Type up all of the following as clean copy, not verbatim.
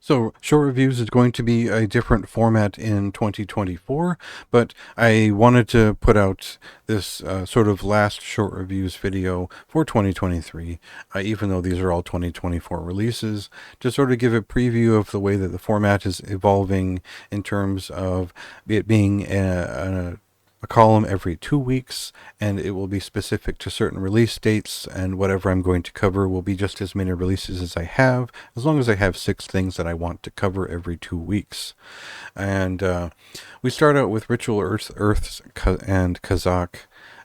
So, short reviews is going to be a different format in 2024, but I wanted to put out this sort of last short reviews video for 2023, even though these are all 2024 releases, to sort of give a preview of the way that the format is evolving in terms of it being a column every 2 weeks, and it will be specific to certain release dates, and whatever I'm going to cover will be just as many releases as I have, as long as I have 6 things that I want to cover every 2 weeks. And we start out with Ritual Earths and Kazakh,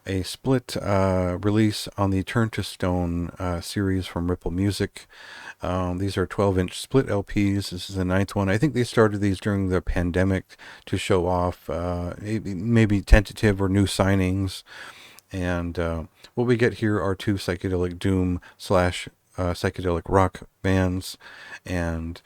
a split release on the Turn to Stone series from Ripple Music. These are 12-inch split LPs. This is the ninth one. I think they started these during the pandemic to show off maybe tentative or new signings. And what we get here are two psychedelic doom slash psychedelic rock bands, and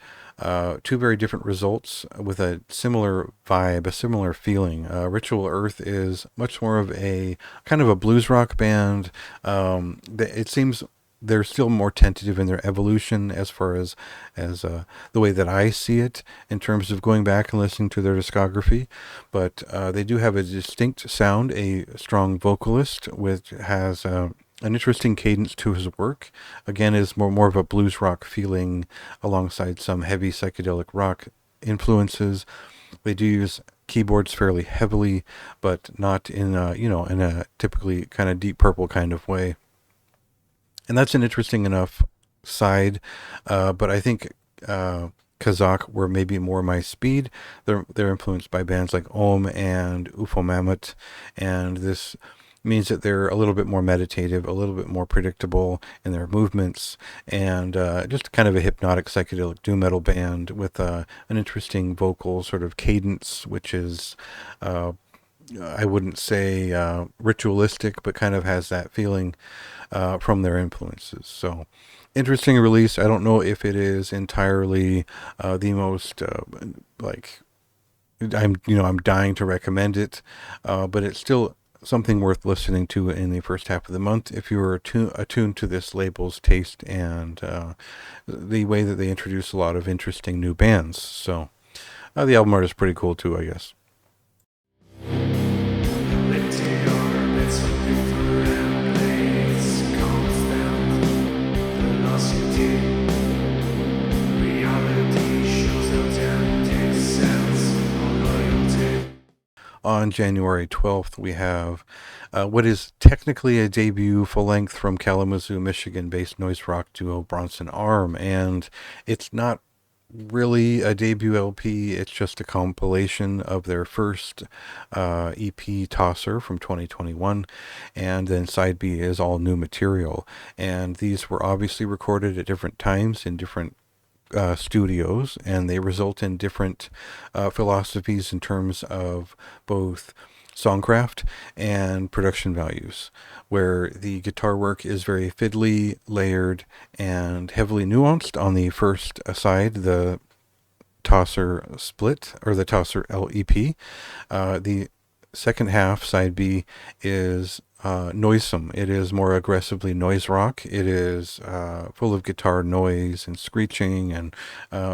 two very different results with a similar vibe, a similar feeling. Ritual Earth is much more of a kind of a blues rock band. It seems they're still more tentative in their evolution as far as the way that I see it in terms of going back and listening to their discography. But they do have a distinct sound, a strong vocalist which has an interesting cadence to his work. Again, is more of a blues rock feeling alongside some heavy psychedelic rock influences. They do use keyboards fairly heavily, but not in in a typically kind of Deep Purple kind of way. And that's an interesting enough side, but I think Kazakh were maybe more my speed. They're influenced by bands like Om and UFO Mammoth, and this means that they're a little bit more meditative, a little bit more predictable in their movements, and just kind of a hypnotic psychedelic doom metal band with an interesting vocal sort of cadence, which is I wouldn't say ritualistic, but kind of has that feeling from their influences. So, interesting release. I don't know if it is entirely the most like I'm dying to recommend it, but it's still something worth listening to in the first half of the month if you are attuned to this label's taste and the way that they introduce a lot of interesting new bands. So the album art is pretty cool too, I guess. On January 12th, we have what is technically a debut full-length from Kalamazoo, Michigan-based noise rock duo Bronson Arm, and it's not really a debut LP. It's just a compilation of their first EP, Tosser, from 2021, and then side B is all new material. And these were obviously recorded at different times in different studios, and they result in different philosophies in terms of both songcraft and production values, where the guitar work is very fiddly, layered, and heavily nuanced on the first side, the Tosser split, or the Tosser LEP. The second half, side B, is noisome. It is more aggressively noise rock. It is full of guitar noise and screeching, and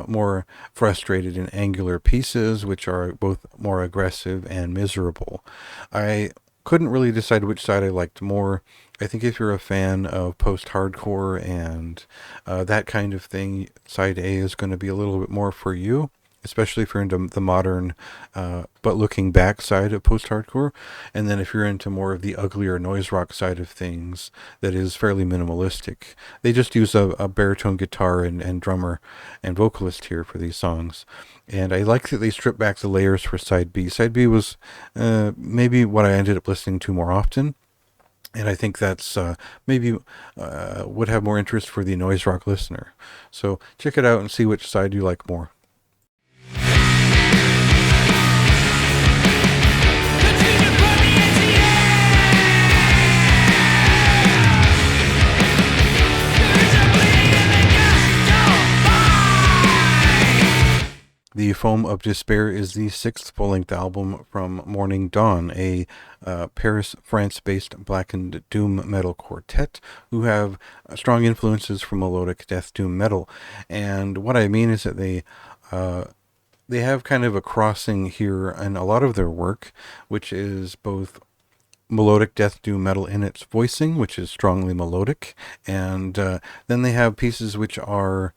more frustrated and angular pieces, which are both more aggressive and miserable. I couldn't really decide which side I liked more. I think if you're a fan of post-hardcore and that kind of thing, side A is going to be a little bit more for you, especially if you're into the modern but looking back side of post-hardcore. And then if you're into more of the uglier noise rock side of things that is fairly minimalistic, they just use a baritone guitar and drummer and vocalist here for these songs. And I like that they stripped back the layers for side B. Side B was maybe what I ended up listening to more often, and I think that's maybe would have more interest for the noise rock listener. So check it out and see which side you like more. The Foam of Despair is the sixth full-length album from Morning Dawn, a Paris, France-based blackened doom metal quartet who have strong influences from melodic death doom metal. And what I mean is that they they have kind of a crossing here in a lot of their work, which is both melodic death doom metal in its voicing, which is strongly melodic, and then they have pieces which are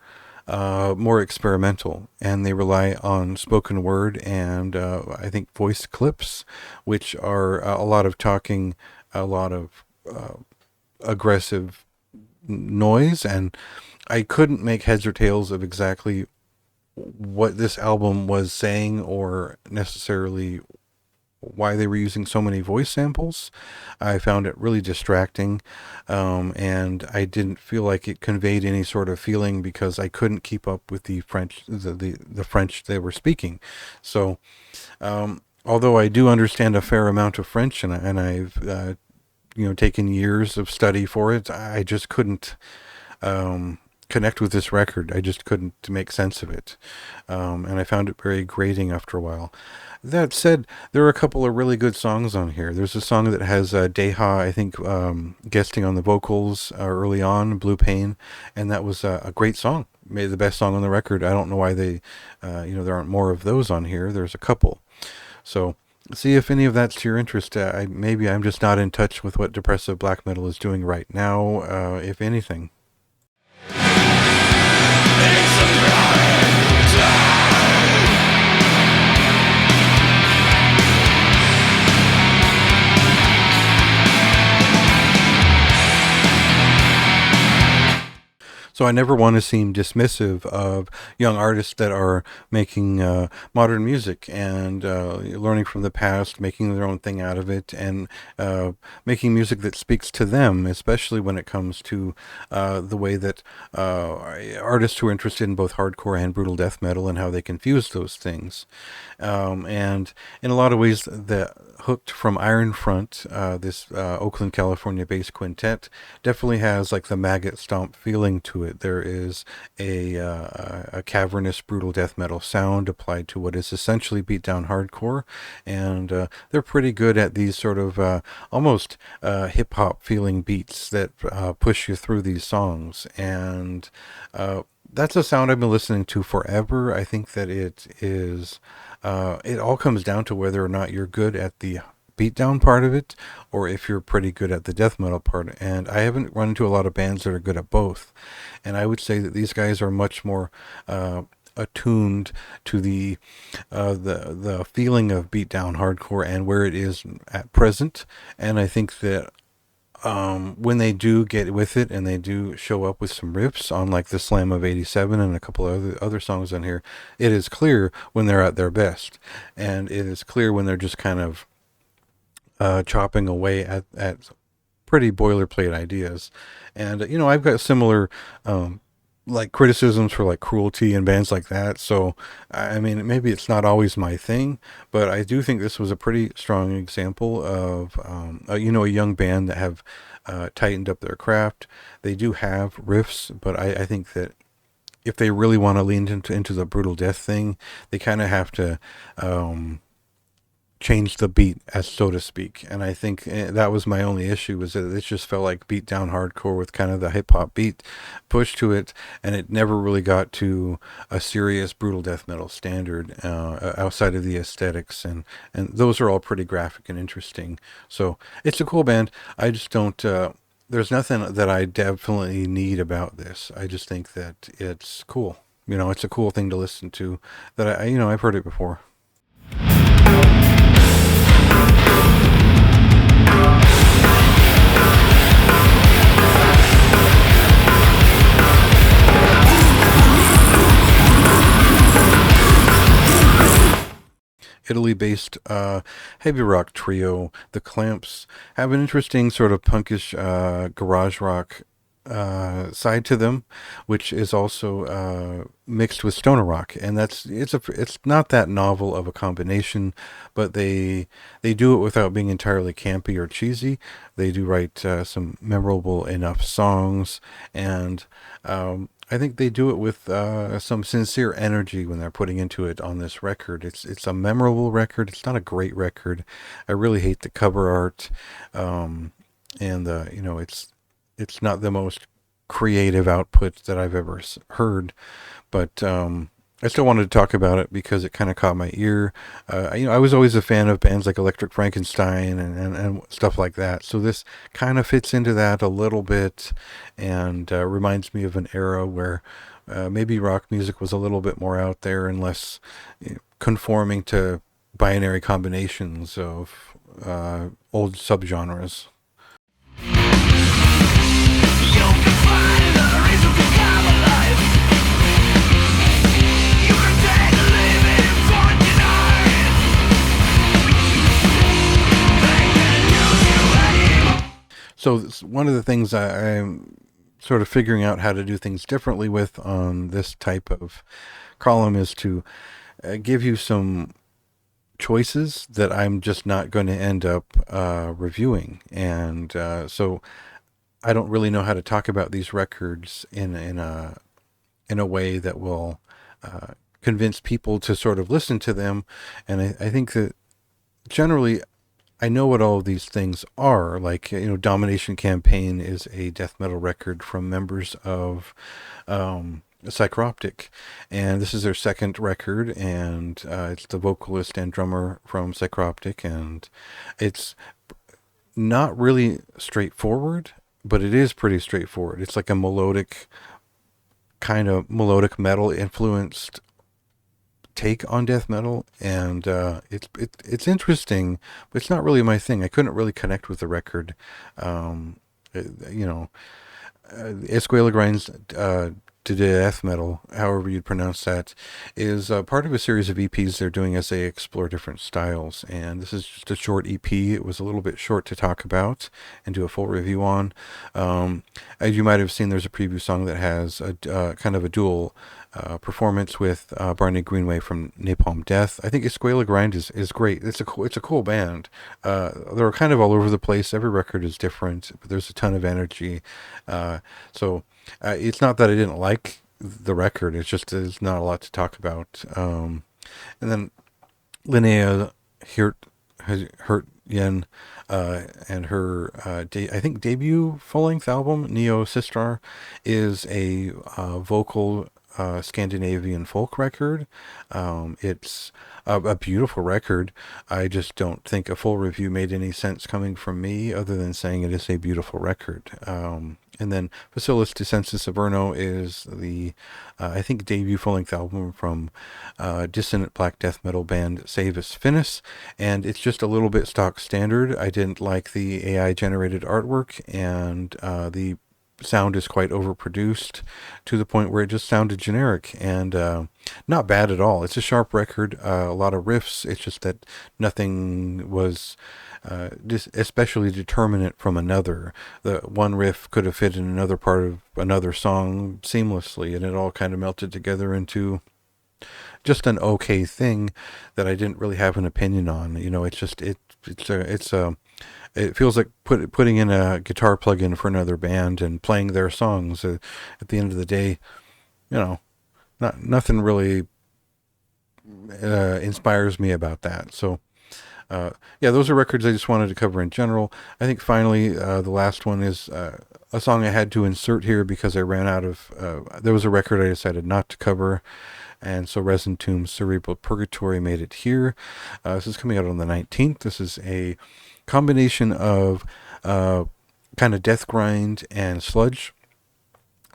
more experimental, and they rely on spoken word and I think voice clips, which are a lot of talking, a lot of aggressive noise, and I couldn't make heads or tails of exactly what this album was saying or necessarily why they were using so many voice samples. I found it really distracting, and I didn't feel like it conveyed any sort of feeling because I couldn't keep up with the French, the French they were speaking. So, although I do understand a fair amount of French, and I've taken years of study for it, I just couldn't connect with this record. I just couldn't make sense of it, and I found it very grating after a while. That said, there are a couple of really good songs on here. There's a song that has Deha, I think, guesting on the vocals early on, Blue Pain, and that was a great song. Maybe the best song on the record. I don't know why there aren't more of those on here. There's a couple. So see if any of that's to your interest. Maybe I'm just not in touch with what depressive black metal is doing right now, if anything. So I never want to seem dismissive of young artists that are making modern music and learning from the past, making their own thing out of it, and making music that speaks to them, especially when it comes to the way that artists who are interested in both hardcore and brutal death metal and how they confuse those things. And in a lot of ways, the Hooked from Iron Front, this Oakland, California based quintet, definitely has like the maggot stomp feeling to it. There is a cavernous brutal death metal sound applied to what is essentially beatdown hardcore, and they're pretty good at these sort of almost hip hop feeling beats that push you through these songs. And that's a sound I've been listening to forever. I think that it is. It all comes down to whether or not you're good at the beatdown part of it, or if you're pretty good at the death metal part. And I haven't run into a lot of bands that are good at both. And I would say that these guys are much more attuned to the feeling of beatdown hardcore and where it is at present. And I think that when they do get with it and they do show up with some riffs on like the Slam of '87 and a couple of other songs on here, it is clear when they're at their best, and it is clear when they're just kind of chopping away at pretty boilerplate ideas. And I've got similar like criticisms for like Cruelty and bands like that. So I mean, maybe it's not always my thing, but I do think this was a pretty strong example of a young band that have tightened up their craft. They do have riffs, but I think that if they really want to lean into the brutal death thing, they kind of have to change the beat, as so to speak. And I think that was my only issue, was that it just felt like beat down hardcore with kind of the hip hop beat push to it, and it never really got to a serious brutal death metal standard outside of the aesthetics, and those are all pretty graphic and interesting. So it's a cool band. I just don't. There's nothing that I definitely need about this. I just think that it's cool. It's a cool thing to listen to. That I've heard it before. Italy-based heavy rock trio, the Clamps, have an interesting sort of punkish garage rock side to them, which is also mixed with stoner rock, and it's not that novel of a combination, but they do it without being entirely campy or cheesy. They do write some memorable enough songs, and I think they do it with some sincere energy when they're putting into it on this record. It's a memorable record. It's not a great record. I really hate the cover art, and it's not the most creative output that I've ever heard, but I still wanted to talk about it because it kind of caught my ear. I was always a fan of bands like Electric Frankenstein and stuff like that. So this kind of fits into that a little bit, and reminds me of an era where maybe rock music was a little bit more out there and less conforming to binary combinations of old subgenres. So one of the things I'm sort of figuring out how to do things differently with on this type of column is to give you some choices that I'm just not going to end up reviewing, and so I don't really know how to talk about these records in a way that will convince people to sort of listen to them, and I think that generally I know what all of these things are. Like, Domination Campaign is a death metal record from members of Psychroptic, and this is their second record, and it's the vocalist and drummer from Psychroptic, and it's not really straightforward, but it is pretty straightforward. It's like a melodic metal influenced take on death metal, and it's interesting, but it's not really my thing. I couldn't really connect with the record. Um, you know, Escuela Grinds to Death Metal, however you'd pronounce that, is part of a series of EPs they're doing as they explore different styles. And this is just a short EP. It was a little bit short to talk about and do a full review on. As you might have seen, there's a preview song that has a kind of a dual performance with Barney Greenway from Napalm Death. I think Escuela Grind is great. It's a cool band. They're kind of all over the place. Every record is different, but there's a ton of energy. So it's not that I didn't like the record. It's just there's not a lot to talk about. And then Linnea Hurt Yen and her I think debut full-length album Neo Sistar is a vocal Scandinavian folk record. It's a beautiful record. I just don't think a full review made any sense coming from me other than saying it is a beautiful record. And then Facilis Descensus Averno is the, I think, debut full-length album from dissonant black death metal band Savus Finis, and it's just a little bit stock standard. I didn't like the AI-generated artwork, and the sound is quite overproduced to the point where it just sounded generic, and not bad at all. It's a sharp record, a lot of riffs. It's just that nothing was especially determinate from another. The one riff could have fit in another part of another song seamlessly, and it all kind of melted together into just an okay thing that I didn't really have an opinion on. It's just it feels like putting in a guitar plug-in for another band and playing their songs. At the end of the day, nothing really inspires me about that. So yeah, those are records I just wanted to cover in general. I think finally, the last one is a song I had to insert here because I ran out of. There was a record I decided not to cover, and so Resin Tomb's Cerebral Purgatory made it here. This is coming out on the 19th. This is a combination of kind of death grind and sludge.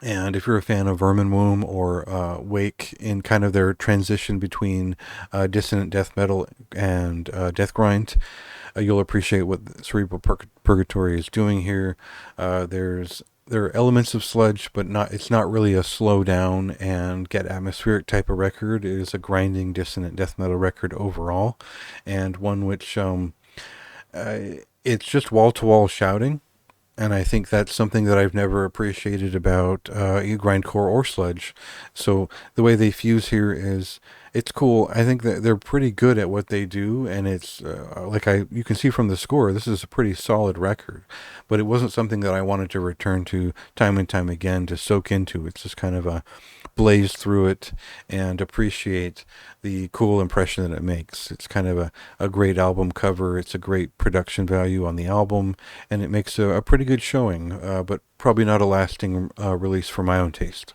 And if you're a fan of Vermin Womb or Wake in kind of their transition between dissonant death metal and death grind, you'll appreciate what Cerebral Purgatory is doing here. There are elements of sludge, but it's not really a slow down and get atmospheric type of record. It is a grinding dissonant death metal record overall, and one which it's just wall to wall shouting. And I think that's something that I've never appreciated about grindcore or sludge. So the way they fuse here it's cool. I think that they're pretty good at what they do, and it's you can see from the score, this is a pretty solid record. But it wasn't something that I wanted to return to time and time again to soak into. It's just kind of a blaze through it and appreciate the cool impression that it makes. It's kind of a great album cover. It's a great production value on the album, and it makes a pretty good showing, but probably not a lasting release for my own taste.